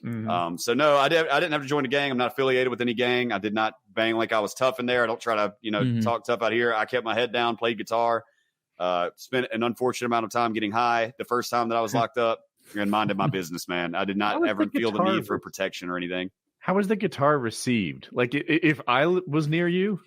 So no, I didn't have to join a gang. I'm not affiliated with any gang. I did not bang like I was tough in there. I don't try to, talk tough out here. I kept my head down, played guitar, spent an unfortunate amount of time getting high the first time that I was locked up, and minded my business, man. I did not ever feel the need for protection or anything. How was the guitar received? Like, if I was near you,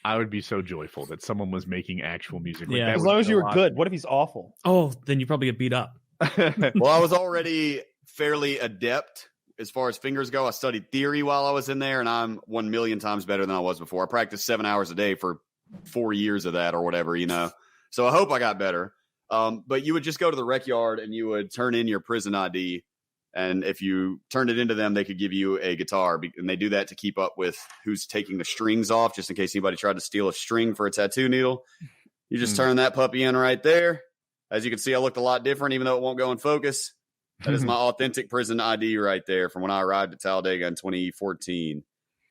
I would be so joyful that someone was making actual music. Like, as long as you were good. What if he's awful? Oh, then you probably get beat up. Well, I was already fairly adept as far as fingers go. I studied theory while I was in there, and I'm 1 million times better than I was before. I practiced 7 hours a day for 4 years of that or whatever, So I hope I got better. But you would just go to the rec yard and you would turn in your prison ID. And if you turned it into them, they could give you a guitar. And they do that to keep up with who's taking the strings off, just in case anybody tried to steal a string for a tattoo needle. You just turn that puppy in right there. As you can see, I looked a lot different, even though it won't go in focus. That is my authentic prison ID right there from when I arrived at Talladega in 2014.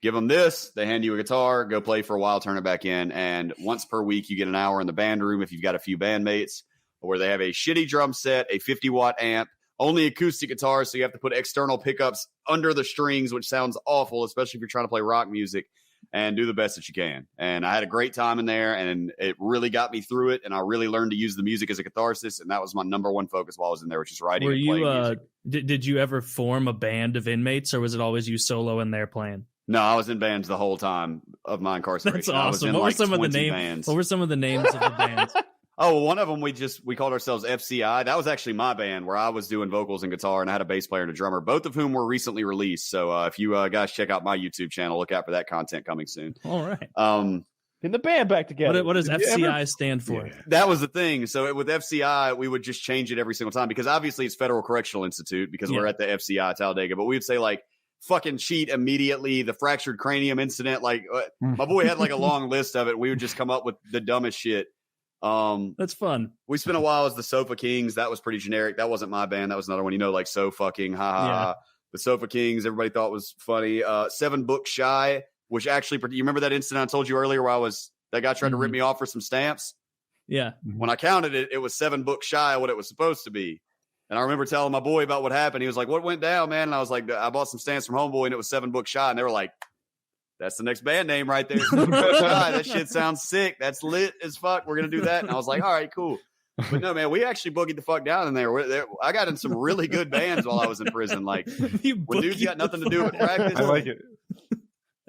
Give them this. They hand you a guitar. Go play for a while, turn it back in. And once per week, you get an hour in the band room if you've got a few bandmates, where they have a shitty drum set, a 50-watt amp, only acoustic guitars, so you have to put external pickups under the strings, which sounds awful, especially if you're trying to play rock music, and do the best that you can. And I had a great time in there, and it really got me through it, and I really learned to use the music as a catharsis, and that was my number one focus while I was in there, which is writing and playing music. Did you ever form a band of inmates, or was it always you solo in there playing? No, I was in bands the whole time of my incarceration. That's awesome. What were some of the names? What were some of the names of the bands? Oh, well, one of them we called ourselves FCI. That was actually my band where I was doing vocals and guitar, and I had a bass player and a drummer, both of whom were recently released. So if you guys check out my YouTube channel, look out for that content coming soon. All right. In the band back together. What does FCI stand for? Yeah. That was the thing. So with FCI, we would just change it every single time because obviously it's Federal Correctional Institute because we're at the FCI Talladega, but we would say like fucking cheat immediately, the fractured cranium incident. Like my boy had like a long list of it. We would just come up with the dumbest shit. That's fun. We spent a while as the Sofa Kings. That was pretty generic. That wasn't my band. That was another one, like So Fucking The Sofa Kings, everybody thought was funny. 7 Book Shy, which actually, you remember that incident I told you earlier where that guy tried to rip me off for some stamps? Yeah. When I counted it, it was 7 books shy of what it was supposed to be. And I remember telling my boy about what happened. He was like, "What went down, man?" And I was like, "I bought some stamps from Homeboy and it was 7 books shy." And they were like, "That's the next band name right there. 7 books shy. That shit sounds sick. That's lit as fuck. We're going to do that." And I was like, "All right, cool." But no, man, we actually boogied the fuck down in there. I got in some really good bands while I was in prison. Like, when dudes got nothing to do with practice. I like it.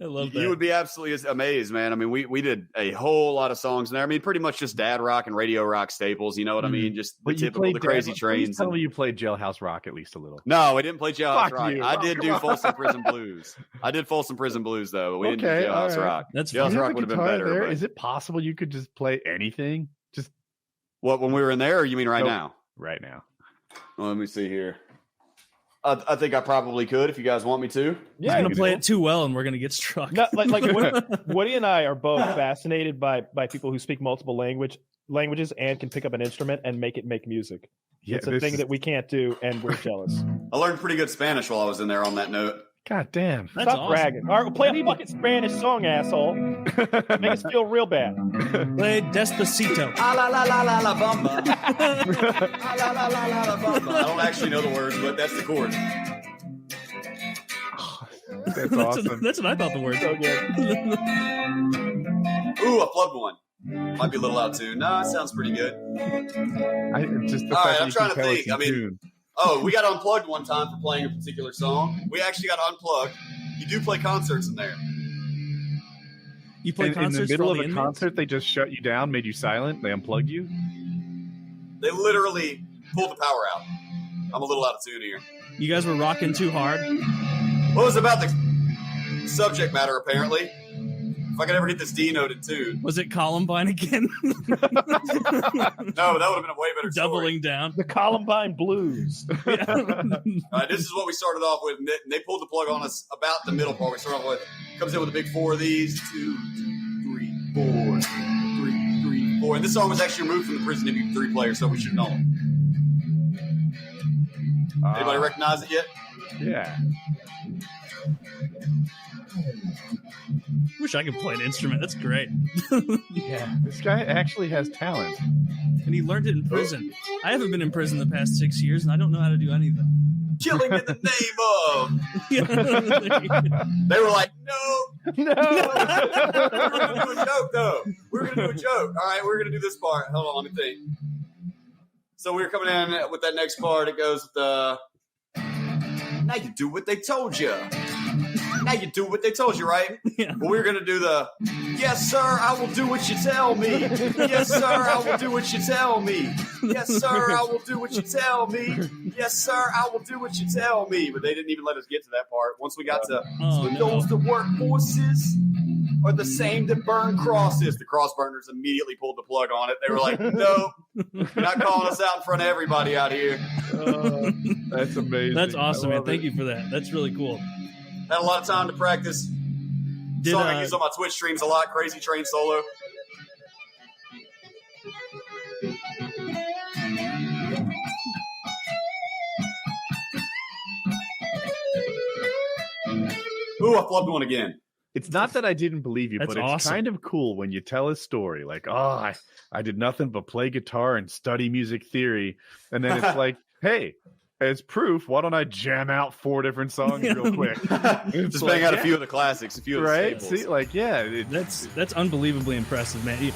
I love that. You would be absolutely amazed, man. I mean, we did a whole lot of songs in there. I mean, pretty much just dad rock and radio rock staples. You know what I mean? Just the typical, the Crazy Trains. Tell me you played Jailhouse Rock at least a little. No, we didn't play Jailhouse Rock. You. I did do Folsom Prison Blues. I did Folsom Prison Blues, though. But we didn't do Jailhouse Rock. Jailhouse Rock would have been better. But... Is it possible you could just play anything? Just what, when we were in there, or you mean right now? Right now. Well, let me see here. I think I probably could if you guys want me to. Yeah, I'm gonna play it too well, and we're gonna get struck. No, like Woody and I are both fascinated by people who speak multiple languages and can pick up an instrument and make music. Yeah, it's a thing that we can't do, and we're jealous. I learned pretty good Spanish while I was in there. On that note, God damn, that's stop awesome. bragging. All right, we'll play a fucking Spanish song, asshole. Make us feel real bad. Play Despacito. La la la la la bamba. La la la la la bamba. I don't actually know the words, but that's the chord. That's awesome. That's what I thought the words. So good. Ooh, I plugged one. Might be a little out too. No, it sounds pretty good. All right, I'm trying to think. I mean, we got unplugged one time for playing a particular song. We actually got unplugged. You do play concerts in there. You play concerts in the middle of a inmates? concert. They just shut you down, made you silent. They unplugged you. They literally pulled the power out. I'm a little out of tune here. You guys were rocking too hard. What was about the subject matter? Apparently, if I could ever get this D-noted too. Was it Columbine again? No, that would have been a way better story. Doubling down. The Columbine Blues. This is what we started off with. And they pulled the plug on us about the middle part. We started off with, comes in with a big 4 of these. 2, 3, 4, 3, 3, 4. And this song was actually removed from the Prison MP3 player, so we should know it. Anybody recognize it yet? Yeah. Wish I could play an instrument. That's great. Yeah, this guy actually has talent. And he learned it in prison. I haven't been in prison the past 6 years, and I don't know how to do anything. Killing in the name of. They were like, no. No. We're going to do a joke, though. We're going to do a joke. All right, we're going to do this part. Hold on, let me think. So we were coming in with that next part. It goes with the, now you do what they told you. Now you do what they told you, right? Yeah. Well, we were going to do the, yes, sir, I will do what you tell me. Yes, sir, I will do what you tell me. Yes, sir, I will do what you tell me. Yes, sir, I will do what you tell me. But they didn't even let us get to that part. Once we got to, those that work horses are the same that burn crosses. The cross burners immediately pulled the plug on it. They were like, nope, you're not calling us out in front of everybody out here. That's amazing. That's awesome, man. Thank you for that. That's really cool. Had a lot of time to practice. Song I use on my Twitch streams a lot. Crazy Train solo. Ooh, I flubbed one again. It's not that I didn't believe you, That's but it's awesome. kind of cool when you tell a story like, I did nothing but play guitar and study music theory. And then it's like, hey, as proof, why don't I jam out 4 different songs real quick? Just bang out a few of the classics, a few of the right? staples. See, like, yeah. That's unbelievably impressive, man.